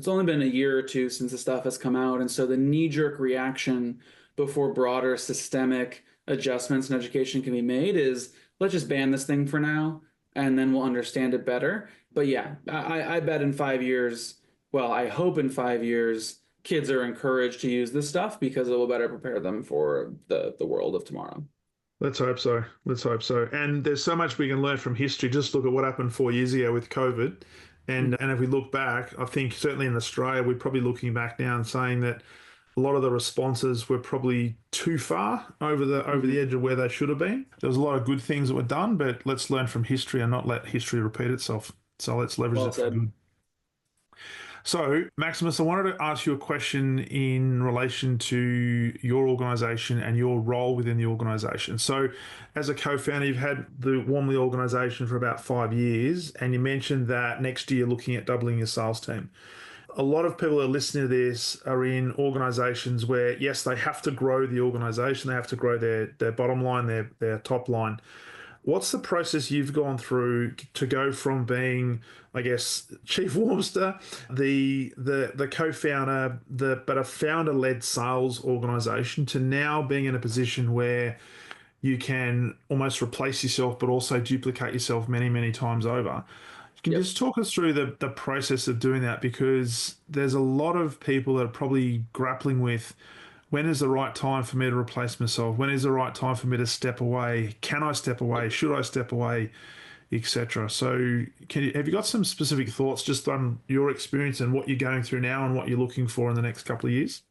only been a year or two since the stuff has come out, and so the knee-jerk reaction before broader systemic adjustments in education can be made is let's just ban this thing for now and then we'll understand it better. But yeah, I bet in 5 years, well, I hope in 5 years kids are encouraged to use this stuff because it will better prepare them for the world of tomorrow. Let's hope so. Let's hope so. And there's so much we can learn from history. Just look at what happened 4 years ago with COVID. And if we look back, I think certainly in Australia, we're probably looking back now and saying that a lot of the responses were probably too far over Mhm. the edge of where they should have been. There was a lot of good things that were done, but let's learn from history and not let history repeat itself. So let's leverage Well it for said. good. So, Maximus, I wanted to ask you a question in relation to your organization and your role within the organization. So, as a co founder, you've had the Warmly organization for about 5 years, and you mentioned that next year you're looking at doubling your sales team. A lot of people who are listening to this are in organizations where, yes, they have to grow the organization, they have to grow their bottom line, their top line. What's the process you've gone through to go from being, I guess, chief warmster, the co-founder, but a founder-led sales organization, to now being in a position where you can almost replace yourself, but also duplicate yourself many, many times over? Can you Yep. just talk us through the process of doing that? Because there's a lot of people that are probably grappling with when is the right time for me to replace myself? When is the right time for me to step away? Can I step away? Should I step away? Etc. So, have you got some specific thoughts just on your experience and what you're going through now and what you're looking for in the next couple of years?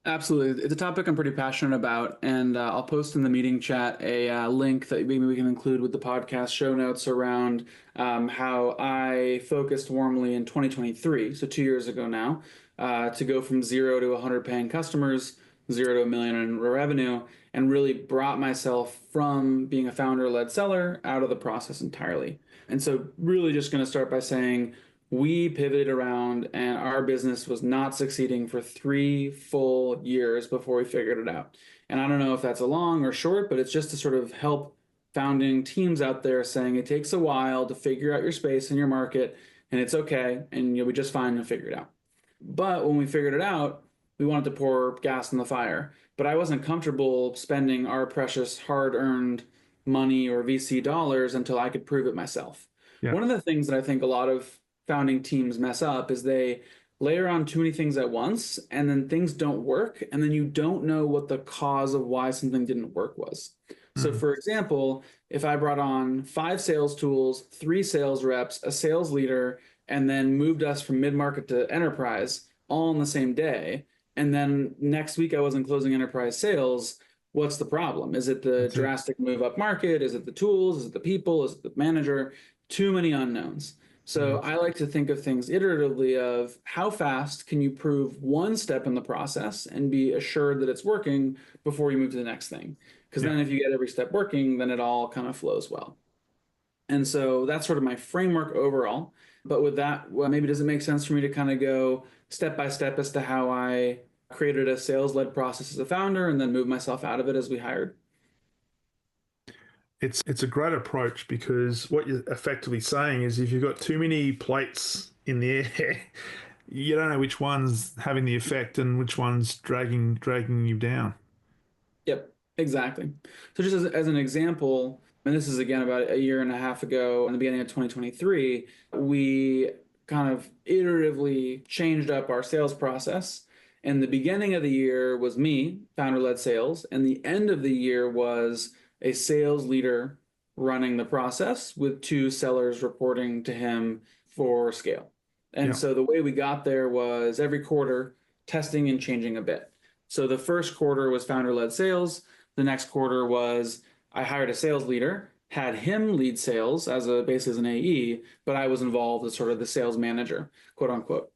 Absolutely. It's a topic I'm pretty passionate about, and I'll post in the meeting chat a link that maybe we can include with the podcast show notes around how I focused warmly in 2023, so 2 years ago now, to go from 0 to 100 paying customers, 0 to 1 million in revenue, and really brought myself from being a founder-led seller out of the process entirely. And so, really, just going to start by saying we pivoted around and our business was not succeeding for 3 full years before we figured it out. And I don't know if that's a long or short, but it's just to sort of help founding teams out there saying it takes a while to figure out your space and your market, and it's okay, and you'll be just fine to figure it out. But when we figured it out, we wanted to pour gas on the fire. But I wasn't comfortable spending our precious hard earned money or VC dollars until I could prove it myself. Yeah. One of the things that I think a lot of founding teams mess up is they layer on too many things at once and then things don't work. And then you don't know what the cause of why something didn't work was. So, Mm. for example, if I brought on 5 sales tools, 3 sales reps, a sales leader, and then moved us from mid market to enterprise all in the same day. And then next week I wasn't closing enterprise sales. What's the problem? Is it the That's it. drastic move up market? Is it the tools? Is it the people? Is it the manager? Too many unknowns. So Mm. I like to think of things iteratively of how fast can you prove one step in the process and be assured that it's working before you move to the next thing. Because Yeah. then if you get every step working, then it all kind of flows well. And so that's sort of my framework overall. But with that, well, maybe does it make sense for me to kind of go step by step as to how I created a sales led process as a founder and then move myself out of it as we hired? It's a great approach because what you're effectively saying is if you've got too many plates in the air, you don't know which one's having the effect and which one's dragging you down. Yep, exactly. So just as an example, and this is again about a year and a half ago, in the beginning of 2023, we kind of iteratively changed up our sales process. And the beginning of the year was me, founder-led sales, and the end of the year was a sales leader running the process with 2 sellers reporting to him for scale. And Yeah. so the way we got there was every quarter testing and changing a bit. So the first quarter was founder-led sales. The next quarter was I hired a sales leader, had him lead sales as a basically as an AE, but I was involved as sort of the sales manager, quote unquote.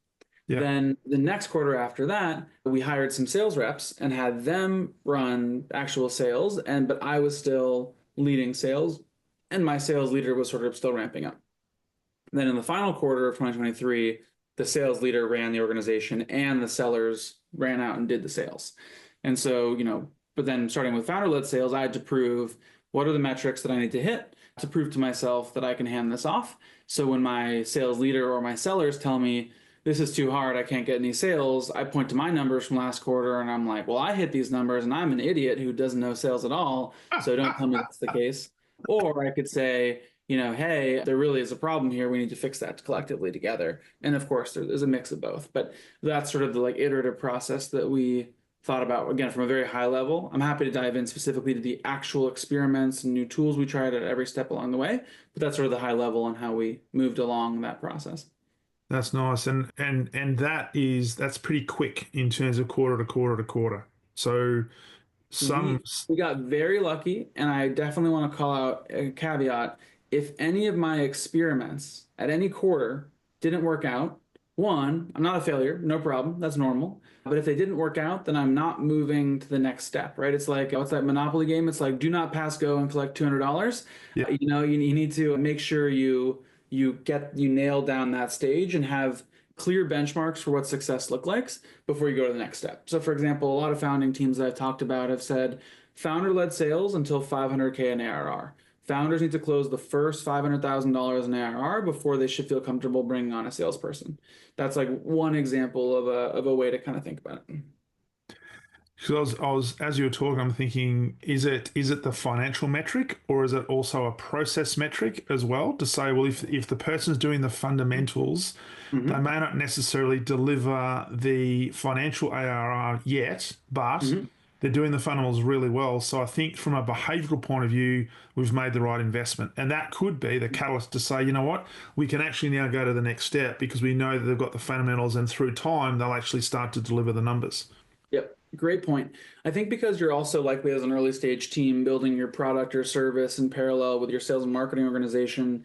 Yeah. Then the next quarter after that, we hired some sales reps and had them run actual sales, and but I was still leading sales, and my sales leader was sort of still ramping up. Then in the final quarter of 2023, the sales leader ran the organization and the sellers ran out and did the sales. And so, but then starting with founder-led sales, I had to prove what are the metrics that I need to hit to prove to myself that I can hand this off. So when my sales leader or my sellers tell me this is too hard, I can't get any sales, I point to my numbers from last quarter and I'm like, well, I hit these numbers and I'm an idiot who doesn't know sales at all. So don't tell me that's the case. Or I could say, hey, there really is a problem here. We need to fix that collectively together. And of course, there's a mix of both. But that's sort of the like iterative process that we thought about, again, from a very high level. I'm happy to dive in specifically to the actual experiments and new tools we tried at every step along the way. But that's sort of the high level on how we moved along that process. That's nice, and that's pretty quick in terms of quarter to quarter to quarter. So some, We got very lucky, and I definitely want to call out a caveat. If any of my experiments at any quarter didn't work out, one, I'm not a failure, no problem, that's normal. But if they didn't work out, then I'm not moving to the next step, right? It's like, what's that Monopoly game? It's like, do not pass go and collect $200. yeah, You need to make sure you nail down that stage and have clear benchmarks for what success look like before you go to the next step. So for example, a lot of founding teams that I've talked about have said founder-led sales until 500K in ARR. Founders need to close the first $500,000 in ARR before they should feel comfortable bringing on a salesperson. That's like one example of a way to kind of think about it. because as you were talking, I'm thinking, is it the financial metric or is it also a process metric as well? To say, well, if the person's doing the fundamentals, Mm-hmm. they may not necessarily deliver the financial ARR yet, but Mm-hmm. they're doing the fundamentals really well. So I think from a behavioral point of view, we've made the right investment. And that could be the catalyst to say, you know what, we can actually now go to the next step because we know that they've got the fundamentals and through time, they'll actually start to deliver the numbers. Yep. Great point. I think because you're also likely as an early stage team building your product or service in parallel with your sales and marketing organization,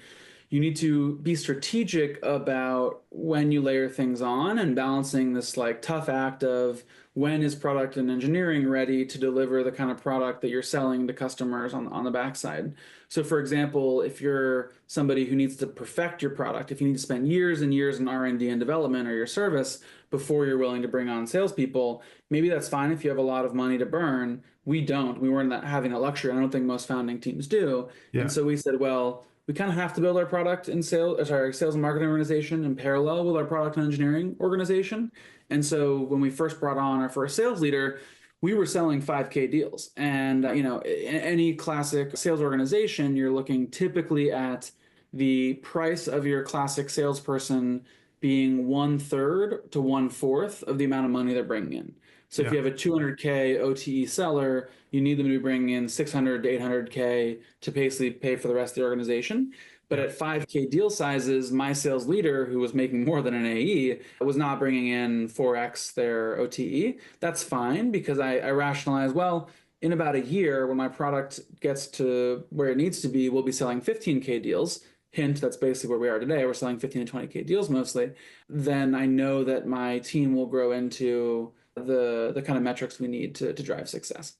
you need to be strategic about when you layer things on and balancing this like tough act of when is product and engineering ready to deliver the kind of product that you're selling to customers on the backside. So for example, if you're somebody who needs to perfect your product, if you need to spend years and years in R&D and development or your service before you're willing to bring on salespeople, maybe that's fine if you have a lot of money to burn. We don't. We weren't having that luxury. I don't think most founding teams do. And Yeah. so we said, well, we kind of have to build our product and sales and marketing organization in parallel with our product and engineering organization. And so when we first brought on our first sales leader, we were selling 5K deals. And, in any classic sales organization, you're looking typically at the price of your classic salesperson being 1/3 to 1/4 of the amount of money they're bringing in. So if Yeah. you have a 200K OTE seller, you need them to be bringing in 600 to 800K to basically pay for the rest of the organization. But Yeah. at 5K deal sizes, my sales leader, who was making more than an AE, was not bringing in 4x their OTE. That's fine because I rationalize, well, in about a year, when my product gets to where it needs to be, we'll be selling 15K deals. Hint, that's basically where we are today. We're selling 15 to 20K deals mostly. Then I know that my team will grow into the kind of metrics we need to drive success.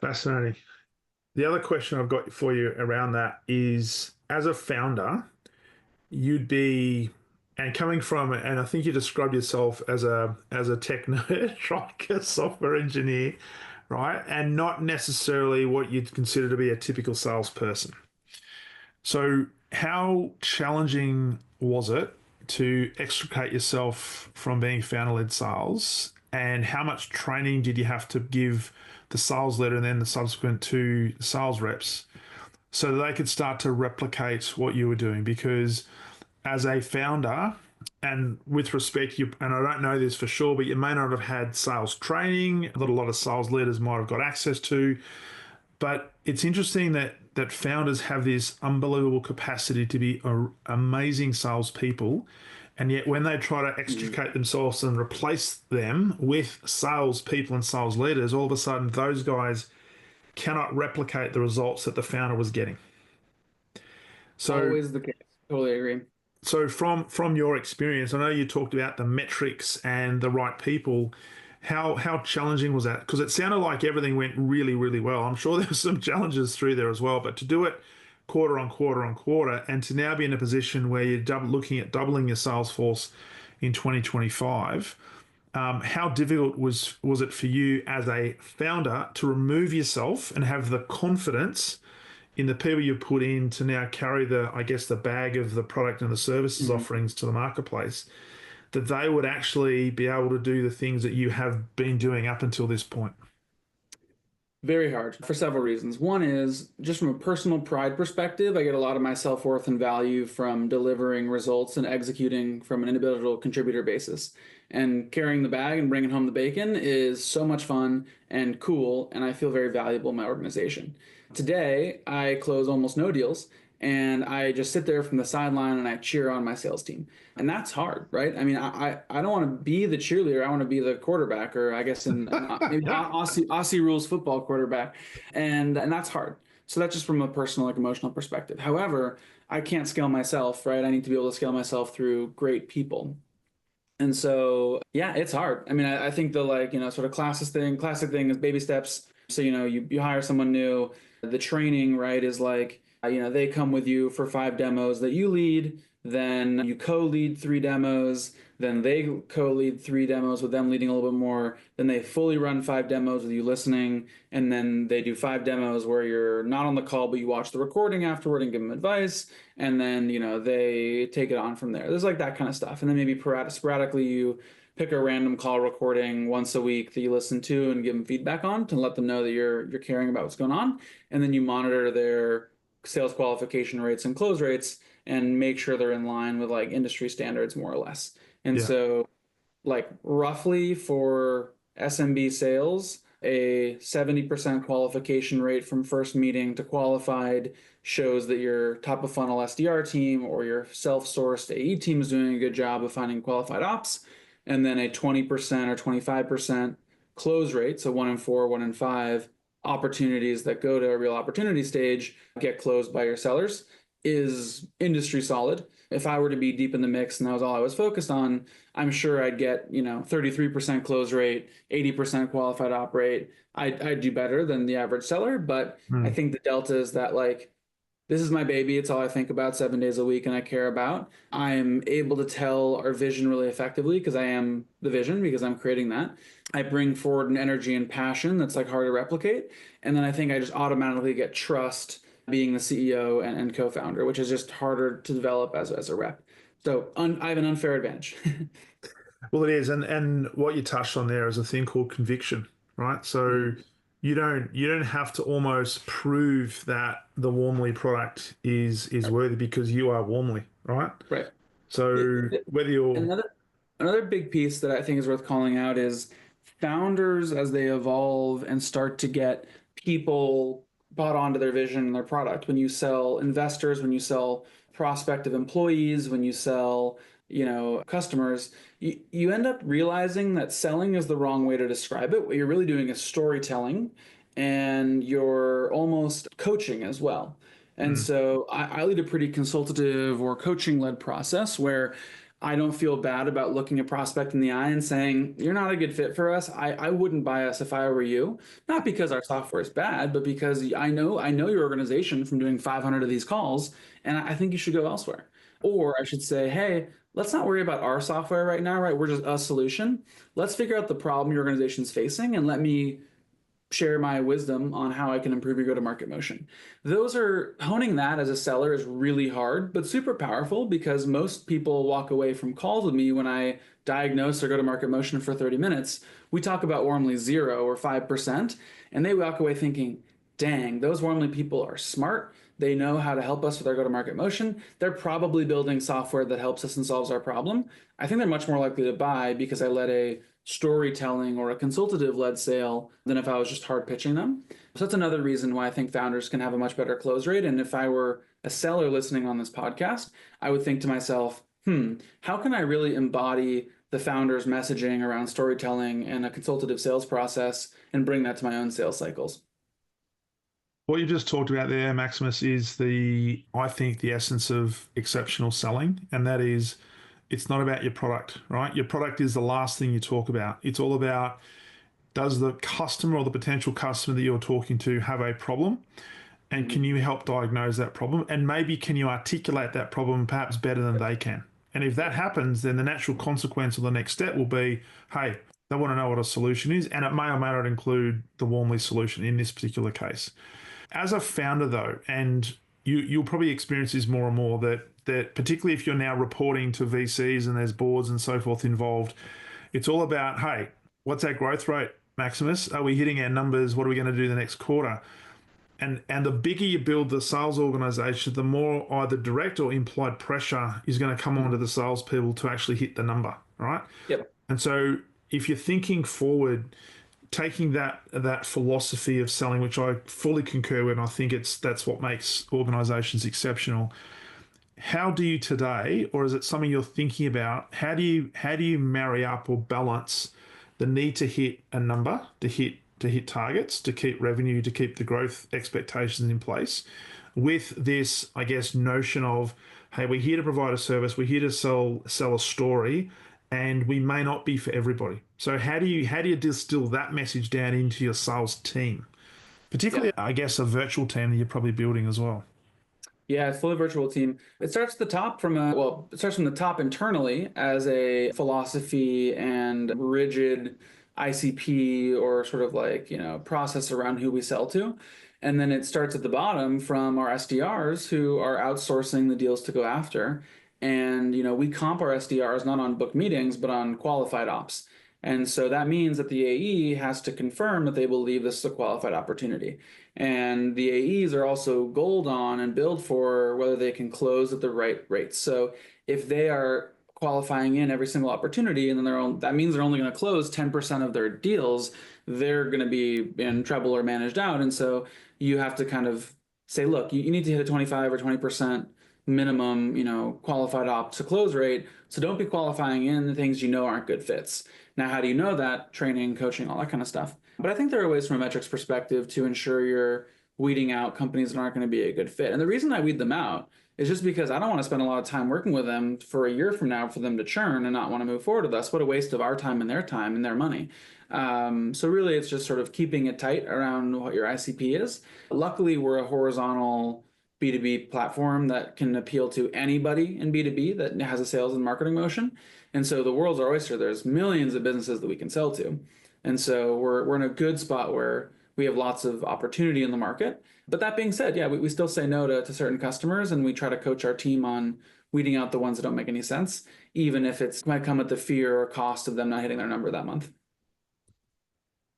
Fascinating. The other question I've got for you around that is, as a founder, you'd be, and coming from, and I think you described yourself as a tech nerd, like a software engineer, right? And not necessarily what you'd consider to be a typical salesperson. So how challenging was it to extricate yourself from being founder-led sales, and how much training did you have to give the sales leader and then the subsequent two sales reps so that they could start to replicate what you were doing? Because as a founder, and with respect, and I don't know this for sure, but you may not have had sales training that a lot of sales leaders might have got access to. But it's interesting that founders have this unbelievable capacity to be amazing salespeople, and yet when they try to extricate themselves and replace them with salespeople and sales leaders, all of a sudden those guys cannot replicate the results that the founder was getting. So Always the case. Totally agree. So from your experience, I know you talked about the metrics and the right people. How challenging was that? Because it sounded like everything went really, really well. I'm sure there were some challenges through there as well, but to do it quarter on quarter on quarter, and to now be in a position where you're looking at doubling your sales force in 2025, how difficult was it for you as a founder to remove yourself and have the confidence in the people you put in to now carry the, I guess, the bag of the product and the services Mhm. offerings to the marketplace, that they would actually be able to do the things that you have been doing up until this point? Very hard for several reasons. One is just from a personal pride perspective, I get a lot of my self worth and value from delivering results and executing from an individual contributor basis. And carrying the bag and bringing home the bacon is so much fun and cool, and I feel very valuable in my organization. Today, I close almost no deals, and I just sit there from the sideline and I cheer on my sales team. And that's hard, right? I mean, I don't want to be the cheerleader. I want to be the quarterback, or I guess in maybe Aussie rules football quarterback, and that's hard. So that's just from a personal, like emotional perspective. However, I can't scale myself, right? I need to be able to scale myself through great people. And so, yeah, it's hard. I mean, I think the like, sort of classic thing is baby steps. So, you hire someone new, the training, right, is like, they come with you for 5 demos that you lead, then you co-lead 3 demos, then they co-lead 3 demos with them leading a little bit more, then they fully run 5 demos with you listening, and then they do 5 demos where you're not on the call, but you watch the recording afterward and give them advice, and then they take it on from there. There's like that kind of stuff, and then maybe sporadically you pick a random call recording once a week that you listen to and give them feedback on to let them know that you're caring about what's going on, and then you monitor their sales qualification rates and close rates and make sure they're in line with like industry standards more or less. And Yeah. so like roughly for SMB sales, a 70% qualification rate from first meeting to qualified shows that your top of funnel SDR team or your self-sourced AE team is doing a good job of finding qualified ops. And then a 20% or 25% close rate, so 1 in 4, 1 in 5 opportunities that go to a real opportunity stage get closed by your sellers, is industry solid. If I were to be deep in the mix and that was all I was focused on, I'm sure I'd get, 33% close rate, 80% qualified op rate. I'd do better than the average seller, but I Mm. think the delta is that like this is my baby. It's all I think about 7 days a week and I care about. I'm able to tell our vision really effectively because I am the vision, because I'm creating that. I bring forward an energy and passion that's like hard to replicate. And then I think I just automatically get trust being the CEO and co-founder, which is just harder to develop as a rep. So I have an unfair advantage. Well, it is, and what you touched on there is a thing called conviction, right? So you don't have to almost prove that the Warmly product is worthy because you are Warmly, right? Right. So whether you're Another big piece that I think is worth calling out is founders as they evolve and start to get people bought onto their vision and their product. When you sell investors, when you sell prospective employees, when you sell, customers, you end up realizing that selling is the wrong way to describe it. What you're really doing is storytelling and you're almost coaching as well. And mm, so I lead a pretty consultative or coaching led process where I don't feel bad about looking a prospect in the eye and saying, you're not a good fit for us. I wouldn't buy us if I were you. Not because our software is bad, but because I know your organization from doing 500 of these calls, and I think you should go elsewhere. Or I should say, hey, let's not worry about our software right now, right? We're just a solution. Let's figure out the problem your organization's facing and let me share my wisdom on how I can improve your go-to-market motion. Those are honing that as a seller is really hard, but super powerful because most people walk away from calls with me when I diagnose their go-to-market motion for 30 minutes. We talk about Warmly 0 or 5%, and they walk away thinking, dang, those Warmly people are smart. They know how to help us with our go-to-market motion. They're probably building software that helps us and solves our problem. I think they're much more likely to buy because I led a storytelling or a consultative led sale than if I was just hard pitching them. So that's another reason why I think founders can have a much better close rate. And if I were a seller listening on this podcast, I would think to myself, how can I really embody the founder's messaging around storytelling and a consultative sales process and bring that to my own sales cycles? what you just talked about there, Maximus, is I think the essence of exceptional selling, and that is it's not about your product, right? Your product is the last thing you talk about. It's all about, does the customer or the potential customer that you're talking to have a problem? And can Mhm. you help diagnose that problem? And maybe can you articulate that problem perhaps better than they can? And if that happens, then the natural consequence or the next step will be, hey, they want to know what a solution is, and it may or may not include the Warmly solution in this particular case. As a founder, though, and you'll probably experience this more and more, that particularly if you're now reporting to VCs and there's boards and so forth involved, it's all about, hey, what's our growth rate, Maximus? Are we hitting our numbers? What are we going to do the next quarter? And the bigger you build the sales organization, the more either direct or implied pressure is going to come onto the salespeople to actually hit the number, right? Yep. And so if you're thinking forward, taking that philosophy of selling, which I fully concur with, and I think that's what makes organizations exceptional. How do you today, or is it something you're thinking about? How do you marry up or balance the need to hit a number, to hit targets, to keep revenue, to keep the growth expectations in place, with this, I guess, notion of, hey, we're here to provide a service, we're here to sell a story, and we may not be for everybody. So how do you distill that message down into your sales team, Yeah. particularly, I guess, a virtual team that you're probably building as well? Yeah, it's fully virtual team. It starts at the top it starts from the top internally as a philosophy and rigid ICP or sort of like, process around who we sell to. And then it starts at the bottom from our SDRs who are outsourcing the deals to go after. And, we comp our SDRs not on book meetings, but on qualified ops. And so that means that the AE has to confirm that they believe this is a qualified opportunity. And the AEs are also gold on and billed for whether they can close at the right rates. So if they are qualifying in every single opportunity and then that means they're only going to close 10% of their deals, they're going to be in trouble or managed out. And so you have to kind of say, look, you need to hit a 25 or 20% minimum, qualified op to close rate. So don't be qualifying in the things aren't good fits. Now, how do you know that? Training, coaching, all that kind of stuff. But I think there are ways from a metrics perspective to ensure you're weeding out companies that aren't going to be a good fit. And the reason I weed them out is just because I don't want to spend a lot of time working with them for a year from now for them to churn and not want to move forward with us. What a waste of our time and their money. So really, it's just sort of keeping it tight around what your ICP is. Luckily, we're a horizontal B2B platform that can appeal to anybody in B2B that has a sales and marketing motion. And so the world's our oyster. There's millions of businesses that we can sell to. And so we're in a good spot where we have lots of opportunity in the market. But that being said, yeah, we still say no to certain customers, and we try to coach our team on weeding out the ones that don't make any sense, even if it might come at the fear or cost of them not hitting their number that month.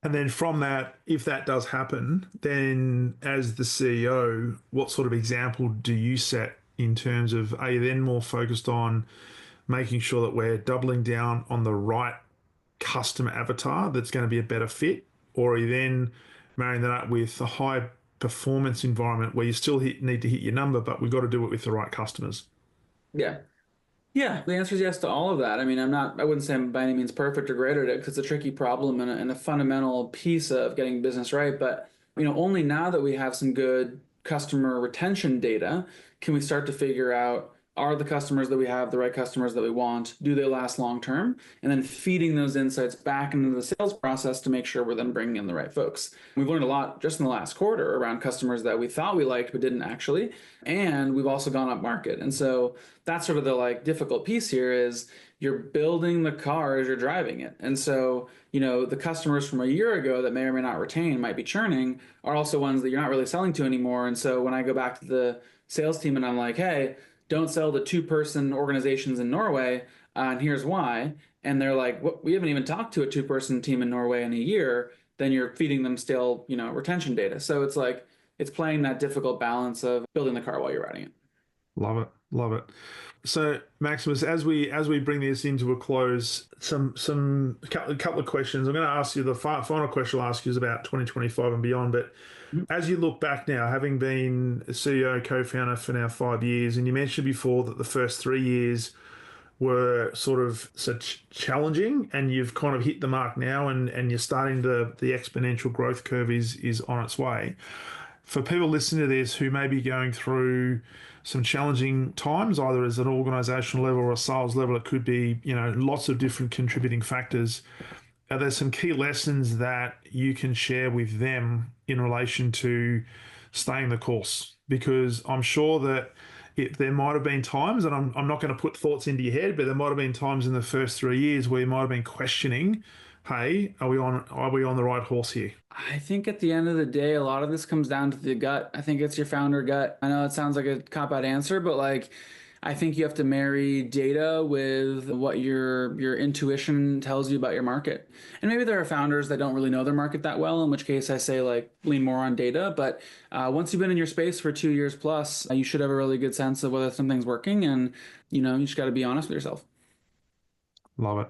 And then from that, if that does happen, then as the CEO, what sort of example do you set in terms of, are you then more focused on making sure that we're doubling down on the right customer avatar that's going to be a better fit? Or are you then marrying that up with a high performance environment where you still need to hit your number, but we've got to do it with the right customers? Yeah. Yeah, the answer is yes to all of that. I mean, I wouldn't say I'm by any means perfect or great at it because it's a tricky problem and a fundamental piece of getting business right. But, only now that we have some good customer retention data can we start to figure out, are the customers that we have the right customers that we want? Do they last long term? And then feeding those insights back into the sales process to make sure we're then bringing in the right folks. We've learned a lot just in the last quarter around customers that we thought we liked but didn't actually. And we've also gone up market. And so that's sort of the difficult piece here is you're building the car as you're driving it. And so, the customers from a year ago that may or may not retain, might be churning, are also ones that you're not really selling to anymore. And so when I go back to the sales team and I'm like, hey, don't sell to two-person organizations in Norway, and here's why. And they're like, what? We haven't even talked to a two-person team in Norway in a year. Then you're feeding them still, retention data. So it's playing that difficult balance of building the car while you're riding it. Love it. Love it. So Maximus, as we bring this into a close, couple of questions. I'm going to ask you the final question. I'll ask you is about 2025 and beyond. But as you look back now, having been a CEO, co-founder for now 5 years, and you mentioned before that the first 3 years were sort of such challenging, and you've kind of hit the mark now, and you're starting the exponential growth curve is on its way. For people listening to this who may be going through some challenging times, either as an organizational level or a sales level, it could be, lots of different contributing factors. Are there some key lessons that you can share with them in relation to staying the course? Because I'm sure that there might have been times, and I'm not going to put thoughts into your head, but there might have been times in the first 3 years where you might have been questioning, hey, are we on the right horse here? I think at the end of the day, a lot of this comes down to the gut. I think it's your founder gut. I know it sounds like a cop-out answer, but like I think you have to marry data with what your intuition tells you about your market. And maybe there are founders that don't really know their market that well, in which case I say like lean more on data. But once you've been in your space for 2 years plus, you should have a really good sense of whether something's working. And you just got to be honest with yourself. Love it.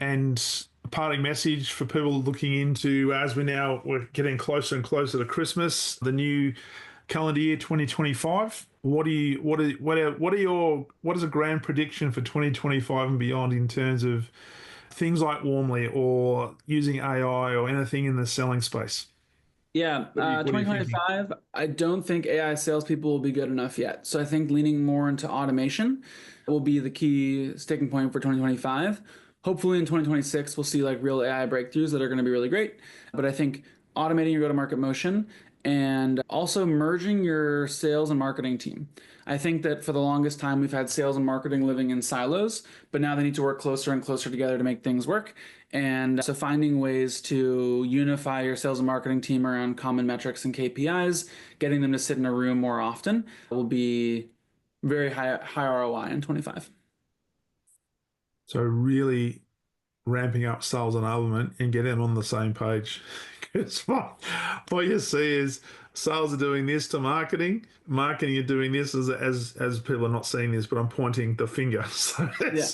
And a parting message for people looking into, as we're getting closer and closer to Christmas, the new calendar year 2025. What is a grand prediction for 2025 and beyond in terms of things like Warmly or using AI or anything in the selling space? Yeah, What are you thinking? 2025, I don't think AI salespeople will be good enough yet. So I think leaning more into automation will be the key sticking point for 2025. Hopefully in 2026, we'll see like real AI breakthroughs that are going to be really great. But I think automating your go-to-market motion and also merging your sales and marketing team. I think that for the longest time, we've had sales and marketing living in silos, but now they need to work closer and closer together to make things work. And so finding ways to unify your sales and marketing team around common metrics and KPIs, getting them to sit in a room more often will be very high ROI in 25. So really ramping up sales enablement and get them on the same page. Because what you see is sales are doing this to marketing are doing this as people are not seeing this, but I'm pointing the finger. So Yeah.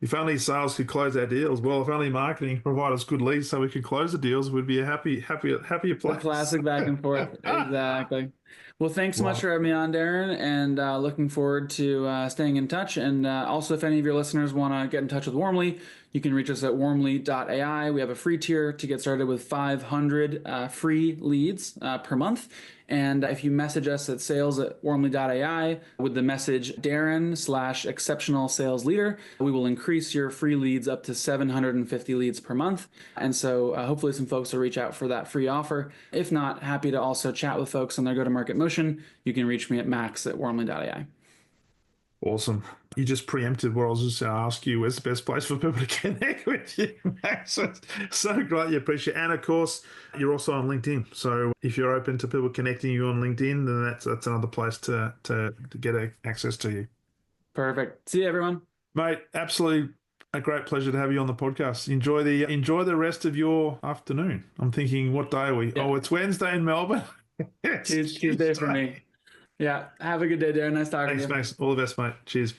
if only sales could close our deals, well, if only marketing could provide us good leads so we could close the deals, we'd be a happier The place. classic back and forth. Exactly. Well, thanks so much Wow. for having me on, Darren, and looking forward to staying in touch. And also, if any of your listeners want to get in touch with Warmly, you can reach us at warmly.ai. We have a free tier to get started with 500 free leads per month. And if you message us at sales@warmly.ai with the message Darren/exceptional sales leader, we will increase your free leads up to 750 leads per month. And so hopefully some folks will reach out for that free offer. If not, happy to also chat with folks on their go-to-market motion. You can reach me at max@warmly.ai. Awesome. You just preempted what I was just going to ask you. Where's the best place for people to connect with you, Max? So great. You appreciate it. And of course, you're also on LinkedIn. So if you're open to people connecting you on LinkedIn, then that's another place to get access to you. Perfect. See you, everyone. Mate, absolutely a great pleasure to have you on the podcast. Enjoy the rest of your afternoon. I'm thinking, what day are we? Yeah. Oh, it's Wednesday in Melbourne. It's Tuesday for me. Yeah. Have a good day, Darren. Nice talking to Thanks, you. Max. All the best, mate. Cheers.